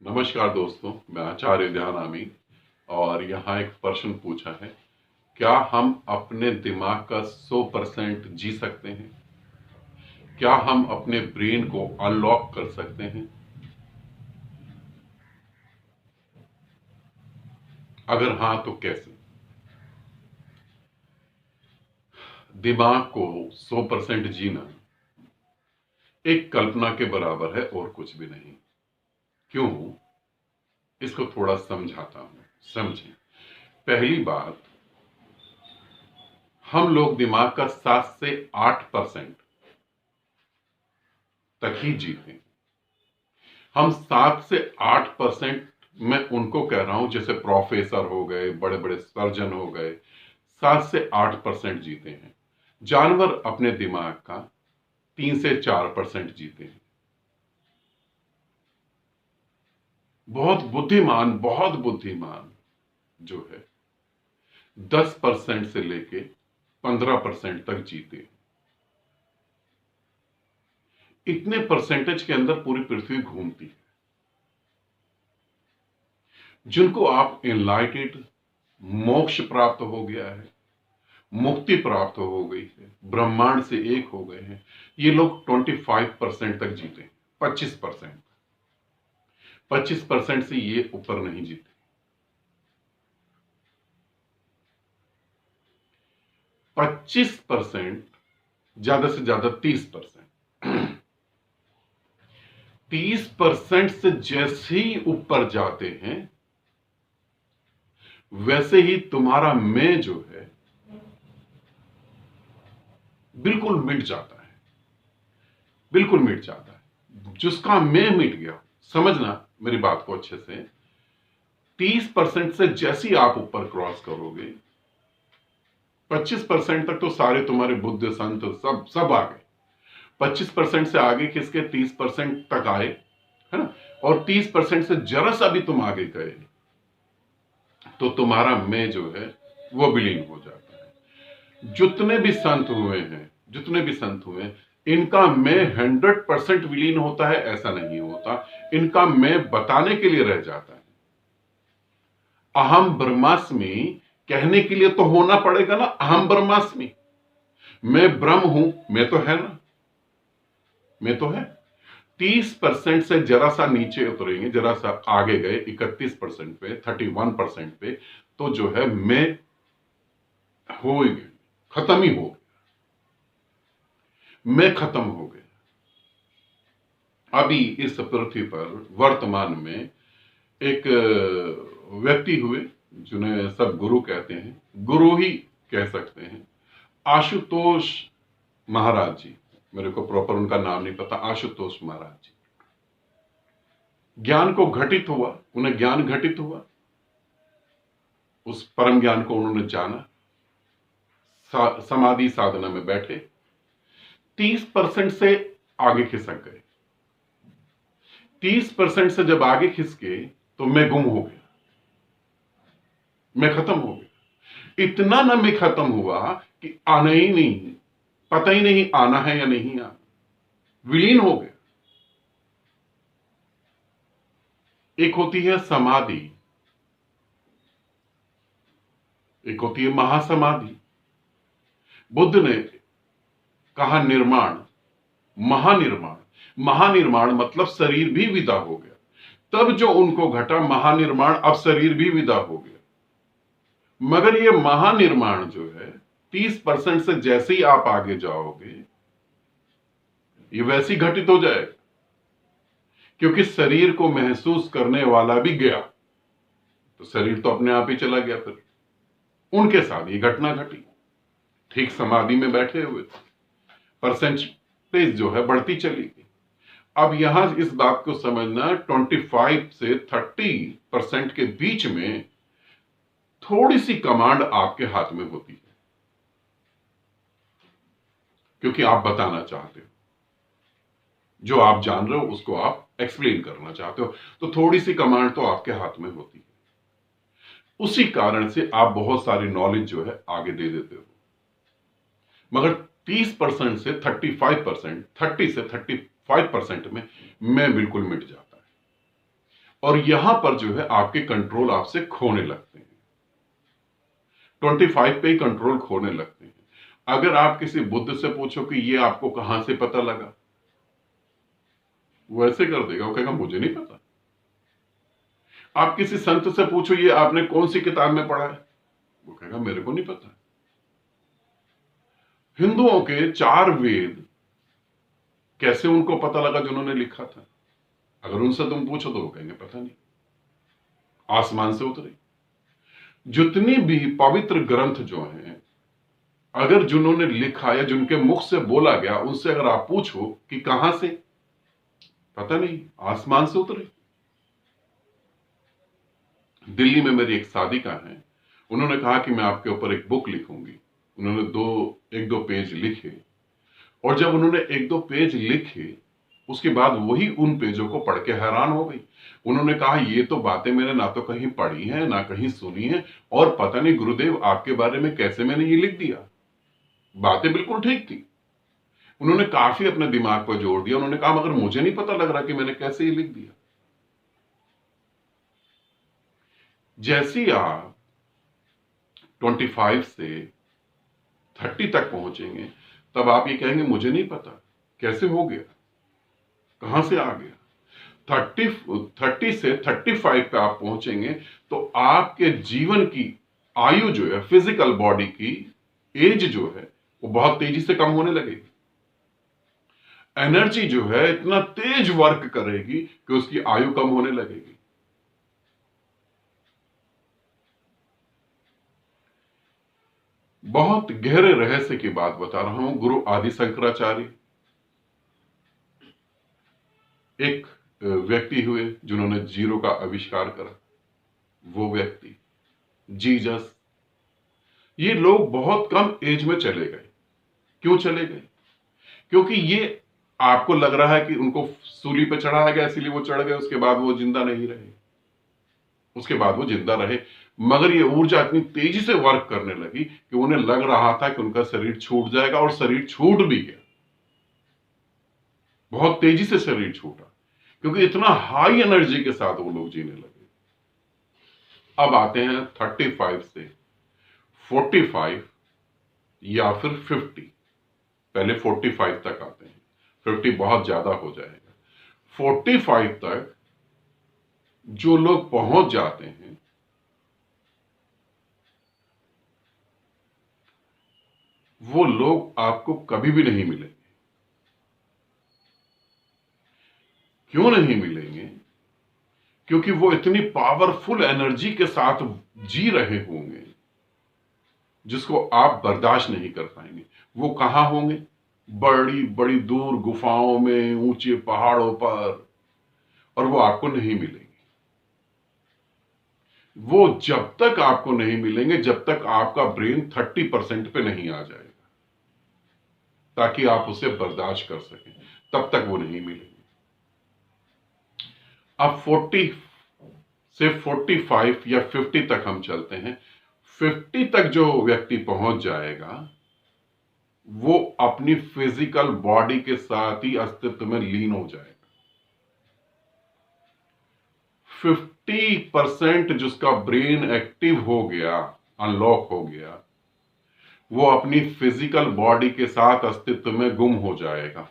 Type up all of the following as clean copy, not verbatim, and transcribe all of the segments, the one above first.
नमस्कार दोस्तों, मैं आचार्य ध्यानामी। और यहाँ एक प्रश्न पूछा है, क्या हम अपने दिमाग का 100% जी सकते हैं? क्या हम अपने ब्रेन को अनलॉक कर सकते हैं? अगर हाँ तो कैसे? दिमाग को 100% जीना एक कल्पना के बराबर है और कुछ भी नहीं। क्यों? इसको थोड़ा समझाता हूं, समझें। पहली बात, हम लोग दिमाग का 7 से 8% तक ही जीते हैं। हम 7 से 8% मैं उनको कह रहा हूं जैसे प्रोफेसर हो गए, बड़े बड़े सर्जन हो गए, 7 से 8% जीते हैं। जानवर अपने दिमाग का 3 से 4% जीते हैं। बहुत बुद्धिमान जो है 10% से लेके 15% तक जीते हैं। इतने परसेंटेज के अंदर पूरी पृथ्वी घूमती है। जिनको आप एनलाइटेड, मोक्ष प्राप्त हो गया है, मुक्ति प्राप्त हो गई है, ब्रह्मांड से एक हो गए हैं, ये लोग 25% तक जीते हैं। 25%, 25% से ये ऊपर नहीं जीते। 25%, ज्यादा से ज्यादा 30%। 30% से जैसे ही ऊपर जाते हैं वैसे ही तुम्हारा मैं जो है बिल्कुल मिट जाता है। बिल्कुल मिट जाता है। जिसका मैं मिट गया, समझना मेरी बात को अच्छे से। 30% से जैसी आप ऊपर क्रॉस करोगे, 25% तक तो सारे तुम्हारे बुद्ध संत सब सब आ गए। 25% से आगे किसके 30% तक आए, है ना? और 30% से जरा सा भी तुम आगे गए तो तुम्हारा मैं जो है वो विलीन हो जाता है। जितने भी संत हुए हैं, जितने भी संत हुए हैं, इनका मैं 100% विलीन होता है ऐसा नहीं होता। इनका मैं बताने के लिए रह जाता है। अहम ब्रह्मास्मि कहने के लिए तो होना पड़ेगा ना, अहम ब्रह्मास्मि। मैं ब्रह्म हूं, मैं तो है ना, मैं तो है। 30% से जरा सा नीचे उतरेंगे, जरा सा आगे गए 31% पे, 31% पे, तो जो है मैं हो ही गया, खत्म ही हो गया। मैं खत्म हो गया। अभी इस पृथ्वी पर वर्तमान में एक व्यक्ति हुए जिन्हें सब गुरु कहते हैं, गुरु ही कह सकते हैं, आशुतोष महाराज जी। मेरे को प्रॉपर उनका नाम नहीं पता, आशुतोष महाराज जी। ज्ञान को घटित हुआ, उन्हें ज्ञान घटित हुआ, उस परम ज्ञान को उन्होंने जाना, समाधि साधना में बैठे, 30% से आगे खिसक गए। 30% से जब आगे खिसके तो मैं गुम हो गया, मैं खत्म हो गया। इतना ना मैं खत्म हुआ कि आना ही नहीं, पता ही नहीं आना है या नहीं आना, विलीन हो गया। एक होती है समाधि, एक होती है महासमाधि। बुद्ध ने कहा निर्माण, महानिर्माण। महानिर्माण मतलब शरीर भी विदा हो गया। तब जो उनको घटा महानिर्माण, अब शरीर भी विदा हो गया। मगर ये महानिर्माण जो है 30% से जैसे ही आप आगे जाओगे ये वैसे ही घटित हो जाएगा, क्योंकि शरीर को महसूस करने वाला भी गया, तो शरीर तो अपने आप ही चला गया। फिर उनके साथ ये घटना घटी, ठीक समाधि में बैठे हुए थे, परसेंटेज जो है बढ़ती चली गई। अब यहां इस बात को समझना, 25 से 30% के बीच में थोड़ी सी कमांड आपके हाथ में होती है, क्योंकि आप बताना चाहते हो, जो आप जान रहे हो उसको आप एक्सप्लेन करना चाहते हो, तो थोड़ी सी कमांड तो आपके हाथ में होती है। उसी कारण से आप बहुत सारी नॉलेज जो है आगे दे देते हो। मगर 30% से 35%, 30 से 35% में मैं बिल्कुल मिट जाता है। और यहां पर जो है आपके कंट्रोल आपसे खोने लगते हैं। 25 पे ही कंट्रोल खोने लगते हैं। अगर आप किसी बुद्ध से पूछो कि ये आपको कहां से पता लगा, वो ऐसे कर देगा, वो कहेगा मुझे नहीं पता। आप किसी संत से पूछो ये आपने कौन सी किताब में पढ़ा है, वो कहेगा मेरे को नहीं पता। हिंदुओं के 4 वेद कैसे उनको पता लगा जिन्होंने लिखा था? अगर उनसे तुम पूछो तो वो कहेंगे पता नहीं, आसमान से उतरे। जितनी भी पवित्र ग्रंथ जो हैं, अगर जिन्होंने लिखा या जिनके मुख से बोला गया, उनसे अगर आप पूछो कि कहां से, पता नहीं, आसमान से उतरे। दिल्ली में मेरी एक साधिका है, उन्होंने कहा कि मैं आपके ऊपर एक बुक लिखूंगी। उन्होंने एक दो पेज लिखे, और जब उन्होंने एक दो पेज लिखे, उसके बाद वही उन पेजों को पढ़ के हैरान हो गई। उन्होंने कहा ये तो बातें मैंने ना तो कहीं पढ़ी हैं ना कहीं सुनी है, और पता नहीं गुरुदेव आपके बारे में कैसे मैंने ये लिख दिया। बातें बिल्कुल ठीक थी। उन्होंने काफी अपने दिमाग पर जोर दिया। उन्होंने कहा मगर मुझे नहीं पता लग रहा कि मैंने कैसे ये लिख दिया। जैसे ही आप 25 से 30 तक पहुंचेंगे, तब आप ये कहेंगे मुझे नहीं पता कैसे हो गया, कहां से आ गया। 30 से 35 पे आप पहुंचेंगे तो आपके जीवन की आयु जो है, फिजिकल बॉडी की एज जो है, वो बहुत तेजी से कम होने लगेगी। एनर्जी जो है इतना तेज वर्क करेगी कि उसकी आयु कम होने लगेगी। बहुत गहरे रहस्य की बात बता रहा हूं। गुरु आदि शंकराचार्य एक व्यक्ति हुए जिन्होंने जीरो का आविष्कार करा, वो व्यक्ति जीसस। ये लोग बहुत कम एज में चले गए। क्यों चले गए? क्योंकि ये आपको लग रहा है कि उनको सूली पे चढ़ाया गया इसीलिए वो चढ़ गए, उसके बाद वो जिंदा नहीं रहे। उसके बाद वो जिंदा रहे, मगर ये ऊर्जा इतनी तेजी से वर्क करने लगी कि उन्हें लग रहा था कि उनका शरीर छूट जाएगा, और शरीर छूट भी गया। बहुत तेजी से शरीर छूटा, क्योंकि इतना हाई एनर्जी के साथ वो लोग जीने लगे। अब आते हैं 35 से 45 या फिर 50। पहले 45 तक आते हैं, 50 बहुत ज्यादा हो जाएगा। 45 तक जो लोग पहुंच जाते हैं, वो लोग आपको कभी भी नहीं मिलेंगे। क्यों नहीं मिलेंगे? क्योंकि वो इतनी पावरफुल एनर्जी के साथ जी रहे होंगे जिसको आप बर्दाश्त नहीं कर पाएंगे। वो कहां होंगे? बड़ी बड़ी दूर गुफाओं में, ऊंचे पहाड़ों पर, और वो आपको नहीं मिलेंगे। वो जब तक आपको नहीं मिलेंगे जब तक आपका ब्रेन 30% पे नहीं आ जाएगा, ताकि आप उसे बर्दाश्त कर सकें, तब तक वो नहीं मिलेंगे। अब 40 से 45 या 50 तक हम चलते हैं। 50 तक जो व्यक्ति पहुंच जाएगा, वो अपनी फिजिकल बॉडी के साथ ही अस्तित्व में लीन हो जाएगा। 50% जिसका ब्रेन एक्टिव हो गया, अनलॉक हो गया, वो अपनी फिजिकल बॉडी के साथ अस्तित्व में गुम हो जाएगा।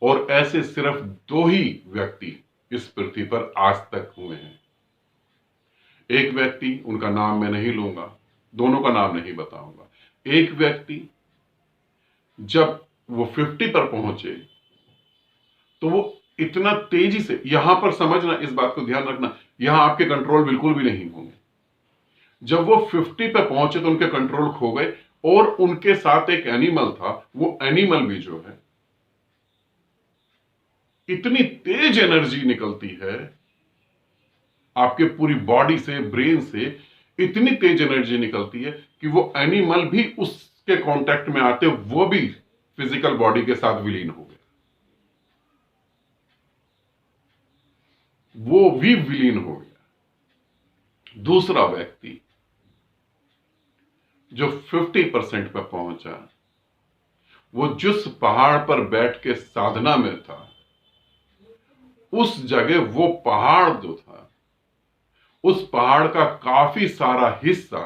और ऐसे सिर्फ 2 ही व्यक्ति इस पृथ्वी पर आज तक हुए हैं। एक व्यक्ति, उनका नाम मैं नहीं लूंगा, दोनों का नाम नहीं बताऊंगा। एक व्यक्ति जब वो 50 पर पहुंचे तो वो इतना तेजी से, यहां पर समझना, इस बात को ध्यान रखना, यहां आपके कंट्रोल बिल्कुल भी नहीं होंगे। जब वो 50 पे पहुंचे तो उनके कंट्रोल खो गए, और उनके साथ एक एनिमल था। वो एनिमल भी जो है, इतनी तेज एनर्जी निकलती है आपके पूरी बॉडी से, ब्रेन से, इतनी तेज एनर्जी निकलती है कि वो एनिमल भी उसके कांटेक्ट में आते, वो भी फिजिकल बॉडी के साथ विलीन हो गया। वो भी विलीन हो गया। दूसरा व्यक्ति जो 50% पर पहुंचा, वो जिस पहाड़ पर बैठ के साधना में था, उस जगह वो पहाड़ जो था, उस पहाड़ का काफी सारा हिस्सा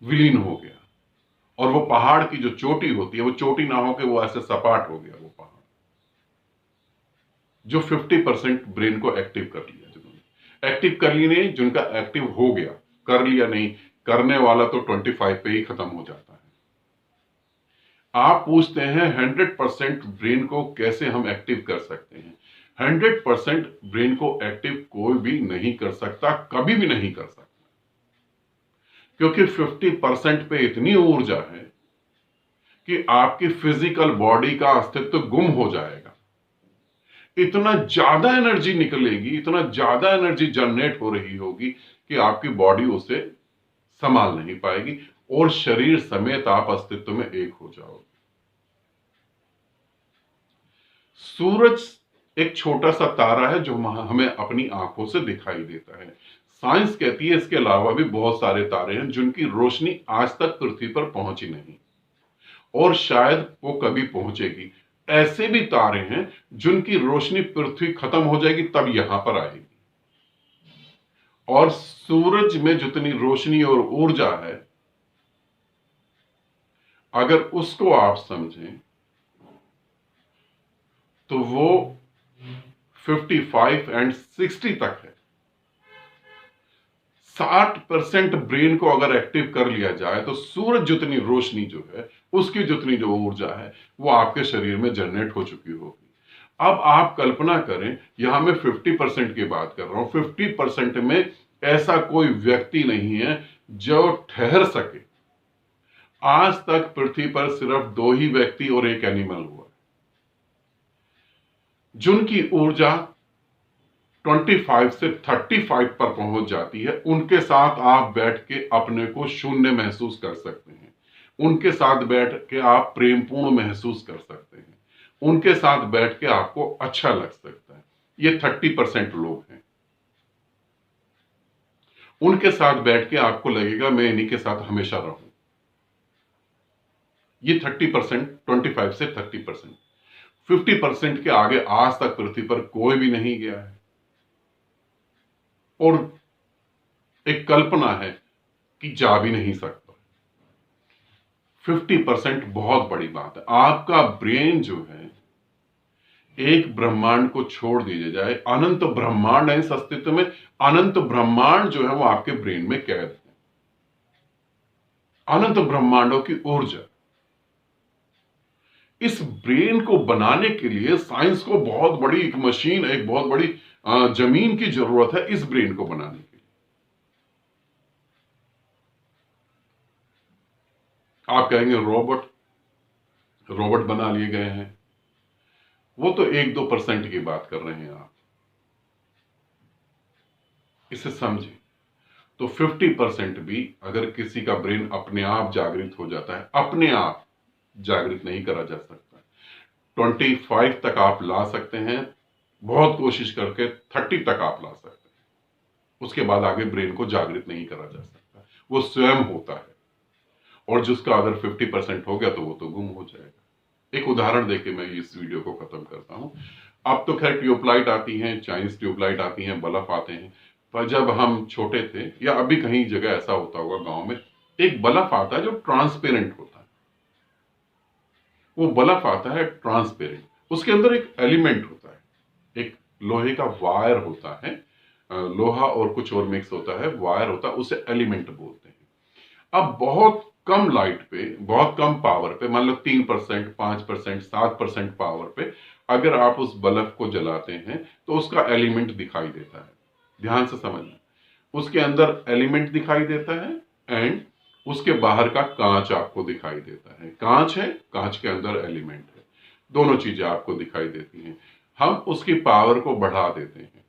विलीन हो गया, और वो पहाड़ की जो चोटी होती है वो चोटी ना होकर वो ऐसे सपाट हो गया वो पहाड़, जो 50% ब्रेन को एक्टिव कर लिया। जिन्होंने एक्टिव कर लिया नहीं, जिनका एक्टिव हो गया, कर लिया नहीं, करने वाला तो 25 पे ही खत्म हो जाता है। आप पूछते हैं 100% ब्रेन को कैसे हम एक्टिव कर सकते हैं। 100% ब्रेन को एक्टिव कोई भी नहीं कर सकता, कभी भी नहीं कर सकता, क्योंकि 50% पे इतनी ऊर्जा है कि आपकी फिजिकल बॉडी का अस्तित्व गुम हो जाएगा। इतना ज्यादा एनर्जी निकलेगी, इतना ज्यादा एनर्जी जनरेट हो रही होगी कि आपकी बॉडी उसे संभाल नहीं पाएगी, और शरीर समेत आप अस्तित्व में एक हो जाओगे। सूरज एक छोटा सा तारा है जो हमें अपनी आंखों से दिखाई देता है। साइंस कहती है इसके अलावा भी बहुत सारे तारे हैं जिनकी रोशनी आज तक पृथ्वी पर पहुंची नहीं, और शायद वो कभी पहुंचेगी। ऐसे भी तारे हैं जिनकी रोशनी पृथ्वी खत्म हो जाएगी तब यहां पर आएगी। और सूरज में जितनी रोशनी और ऊर्जा है, अगर उसको आप समझें तो वो 55 एंड 60 तक है। 60% ब्रेन को अगर एक्टिव कर लिया जाए तो सूरज जितनी रोशनी जो है, उसकी जितनी जो ऊर्जा है, वो आपके शरीर में जनरेट हो चुकी होगी। अब आप कल्पना करें, यहां मैं 50% की बात कर रहा हूं, 50% में ऐसा कोई व्यक्ति नहीं है जो ठहर सके। आज तक पृथ्वी पर सिर्फ 2 ही व्यक्ति और एक एनिमल हुआ जिनकी ऊर्जा 25 से 35 पर पहुंच जाती है। उनके साथ आप बैठ के अपने को शून्य महसूस कर सकते हैं, उनके साथ बैठ के आप प्रेमपूर्ण महसूस कर सकते हैं, उनके साथ बैठ के आपको अच्छा लग सकता है। ये 30% लोग हैं। उनके साथ बैठ के आपको लगेगा मैं इन्हीं के साथ हमेशा रहूं। ये 30%, 25 से 30%। 50% के आगे आज तक पृथ्वी पर कोई भी नहीं गया है, और एक कल्पना है कि जा भी नहीं सकता। 50% बहुत बड़ी बात है। आपका ब्रेन जो है, एक ब्रह्मांड को छोड़ दीजिए जाए, अनंत ब्रह्मांड है इस अस्तित्व में, अनंत ब्रह्मांड जो है वो आपके ब्रेन में कैद है। अनंत ब्रह्मांडों की ऊर्जा। इस ब्रेन को बनाने के लिए साइंस को बहुत बड़ी एक मशीन, एक बहुत बड़ी जमीन की जरूरत है इस ब्रेन को बनाने के लिए। आप कहेंगे रोबोट, रोबोट बना लिए गए हैं, वो तो 1-2% की बात कर रहे हैं आप। इसे समझें तो 50% भी अगर किसी का ब्रेन अपने आप जागृत हो जाता है, अपने आप जागृत नहीं करा जा सकता। 25 तक आप ला सकते हैं, बहुत कोशिश करके 30 तक आप ला सकते हैं। उसके बाद आगे ब्रेन को जागृत नहीं करा जा सकता, वो स्वयं होता है। और जिसका अगर 50% हो गया तो वो तो गुम हो जाएगा। एक उदाहरण देके मैं इस वीडियो को खत्म करता हूं। अब तो खैर ट्यूबलाइट आती हैं, चाइनीज ट्यूबलाइट आती हैं, बल्ब आते हैं, पर जब हम छोटे थे, या अभी कहीं जगह ऐसा होता होगा गांव में, एक बल्ब आता है जो ट्रांसपेरेंट होता है। वो बल्ब आता है ट्रांसपेरेंट, उसके अंदर एक एलिमेंट होता है, एक लोहे का वायर होता है, लोहा और कुछ और मिक्स होता है, वायर होता है, उसे एलिमेंट बोलते हैं। अब बहुत कम लाइट पे, बहुत कम पावर पे, मान लो 3%, 5%, 7% पावर पे अगर आप उस बल्ब को जलाते हैं तो उसका एलिमेंट दिखाई देता है। ध्यान से समझना, उसके अंदर एलिमेंट दिखाई देता है, एंड उसके बाहर का कांच आपको दिखाई देता है। कांच है, कांच के अंदर एलिमेंट है, दोनों चीजें आपको दिखाई देती हैं। हम उसकी पावर को बढ़ा देते हैं।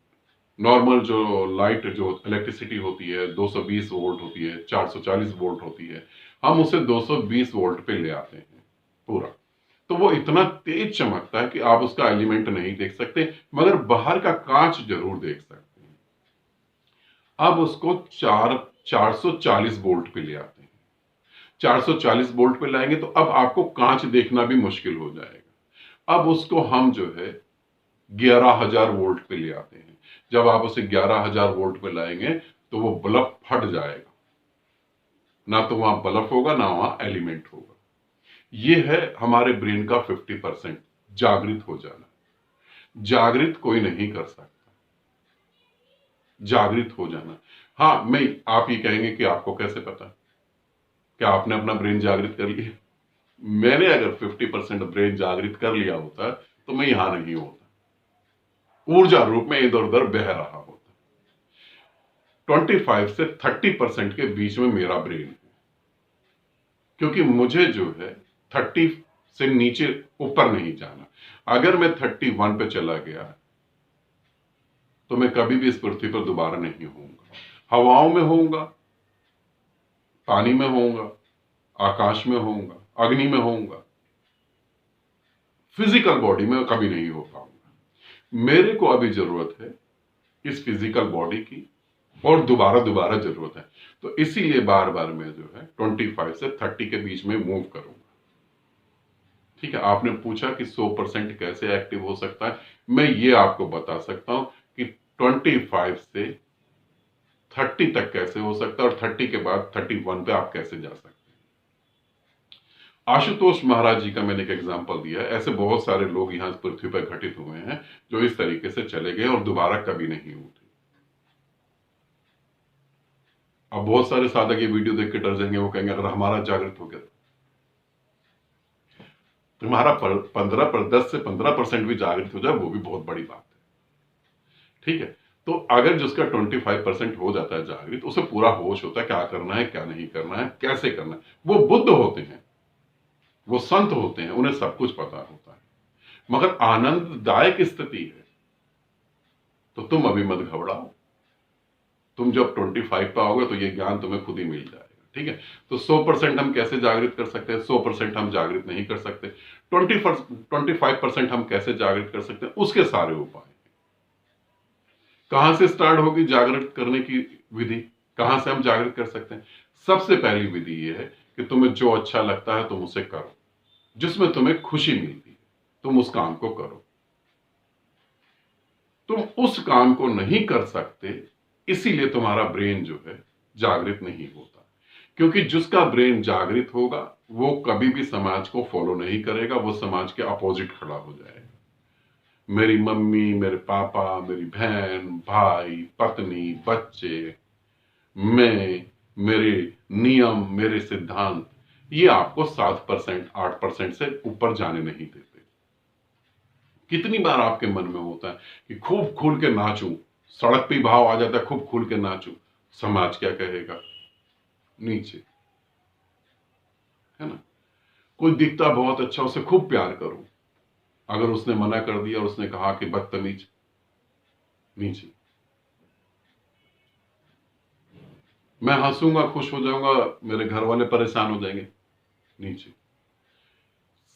नॉर्मल जो लाइट, जो इलेक्ट्रिसिटी होती है 220 वोल्ट होती है, 440 वोल्ट होती है, हम उसे 220 वोल्ट पे ले आते हैं पूरा। तो वो इतना तेज चमकता है कि आप उसका एलिमेंट नहीं देख सकते, मगर बाहर का कांच जरूर देख सकते हैं। अब उसको 440 वोल्ट पे ले आते हैं। 440 वोल्ट पे लाएंगे तो अब आपको कांच देखना भी मुश्किल हो जाएगा। अब उसको हम जो है 11,000 वोल्ट पे ले आते हैं। जब आप उसे 11,000 वोल्ट पे लाएंगे तो वो बल्ब फट जाएगा, ना तो वहां बल्ब होगा ना वहां एलिमेंट होगा। ये है हमारे ब्रेन का 50% जागृत हो जाना। जागृत कोई नहीं कर सकता, जागृत हो जाना। हाँ, मैं आप ये कहेंगे कि आपको कैसे पता, क्या आपने अपना ब्रेन जागृत कर लिया? मैंने अगर 50% ब्रेन जागृत कर लिया होता तो मैं यहां नहीं होता, ऊर्जा रूप में इधर उधर बह रहा होता। 25 से 30% के बीच में मेरा ब्रेन है, क्योंकि मुझे जो है 30 से नीचे ऊपर नहीं जाना। अगर मैं 31 पे चला गया तो मैं कभी भी इस पृथ्वी पर दोबारा नहीं होऊंगा। हवाओं में होऊंगा, पानी में होऊंगा, आकाश में होऊंगा, अग्नि में होऊंगा, फिजिकल बॉडी में कभी नहीं हो पाऊंगा। मेरे को अभी जरूरत है इस फिजिकल बॉडी की, और दोबारा दोबारा जरूरत है। तो इसीलिए बार बार मैं जो है 25 से 30 के बीच में मूव करूंगा। ठीक है, आपने पूछा कि 100% कैसे एक्टिव हो सकता है। मैं ये आपको बता सकता हूं कि 25 से 30 तक कैसे हो सकता है, और 30 के बाद 31 पे आप कैसे जा सकते हैं। आशुतोष महाराज जी का मैंने एक एग्जांपल दिया है। ऐसे बहुत सारे लोग यहां पृथ्वी पर घटित हुए हैं जो इस तरीके से चले गए और दोबारा कभी नहीं उठे। अब बहुत सारे साधक ये वीडियो देख के डर जाएंगे, वो कहेंगे अगर हमारा जागृत हो गया, तुम्हारा 10 से 15% भी जागृत हो जाए वो भी बहुत बड़ी बात है। ठीक है, तो अगर जिसका 25% हो जाता है जागृत, उसे पूरा होश होता है क्या करना है क्या नहीं करना है, कैसे करना है। वो बुद्ध होते हैं, वो संत होते हैं, उन्हें सब कुछ पता होता है। मगर आनंददायक स्थिति है। तो तुम अभी मत घबराओ, तुम जब 25 पे आओगे तो ये ज्ञान तुम्हें खुद ही मिल जाएगा। ठीक है, तो 100% हम कैसे जागृत कर सकते हैं? 100% हम जागृत नहीं कर सकते। 25% हम कैसे जागृत कर सकते हैं? उसके सारे उपाय। कहां से स्टार्ट होगी जागृत करने की विधि? कहां से हम जागृत कर सकते हैं? सबसे पहली विधि यह है कि तुम्हें जो अच्छा लगता है तुम उसे करो, जिसमें तुम्हें खुशी मिलती है तुम उस काम को करो। तुम उस काम को नहीं कर सकते, इसीलिए तुम्हारा ब्रेन जो है जागृत नहीं होता। क्योंकि जिसका ब्रेन जागृत होगा वो कभी भी समाज को फॉलो नहीं करेगा, वो समाज के अपोजिट खड़ा हो जाएगा। मेरी मम्मी, मेरे पापा, मेरी बहन, भाई, पत्नी, बच्चे, मैं, मेरे नियम, मेरे सिद्धांत, ये आपको 7% 8% से ऊपर जाने नहीं देते। कितनी बार आपके मन में होता है कि खूब खुल के नाचूं, सड़क पे भाव आ जाता है खूब खुल के नाचूं, समाज क्या कहेगा? नीचे, है ना? कोई दिखता बहुत अच्छा, उसे खूब प्यार करूं, अगर उसने मना कर दिया और उसने कहा कि बदतमीज, नीचे। मैं हंसूंगा, खुश हो जाऊंगा, मेरे घर वाले परेशान हो जाएंगे, नीचे।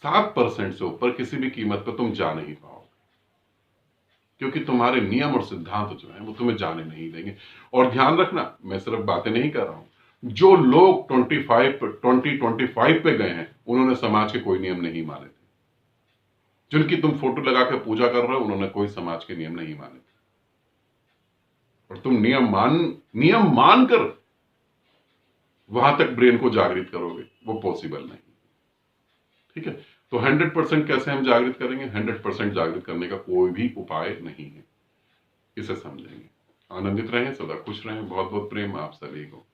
7% से ऊपर किसी भी कीमत पर तुम जा नहीं पाओगे, क्योंकि तुम्हारे नियम और सिद्धांत जो है वो तुम्हें जाने नहीं देंगे। और ध्यान रखना, मैं सिर्फ बातें नहीं कर रहा हूं, जो लोग 25 पे गए हैं उन्होंने समाज के कोई नियम नहीं माने थे। जिनकी तुम फोटो लगा के पूजा कर रहे हो उन्होंने कोई समाज के नियम नहीं माने थे। और तुम नियम मान कर वहां तक ब्रेन को जागृत करोगे, वो पॉसिबल नहीं। ठीक है, तो 100% कैसे हम जागृत करेंगे? 100% जागृत करने का कोई भी उपाय नहीं है, इसे समझेंगे। आनंदित रहें, सदा खुश रहें। बहुत बहुत प्रेम आप सभी को।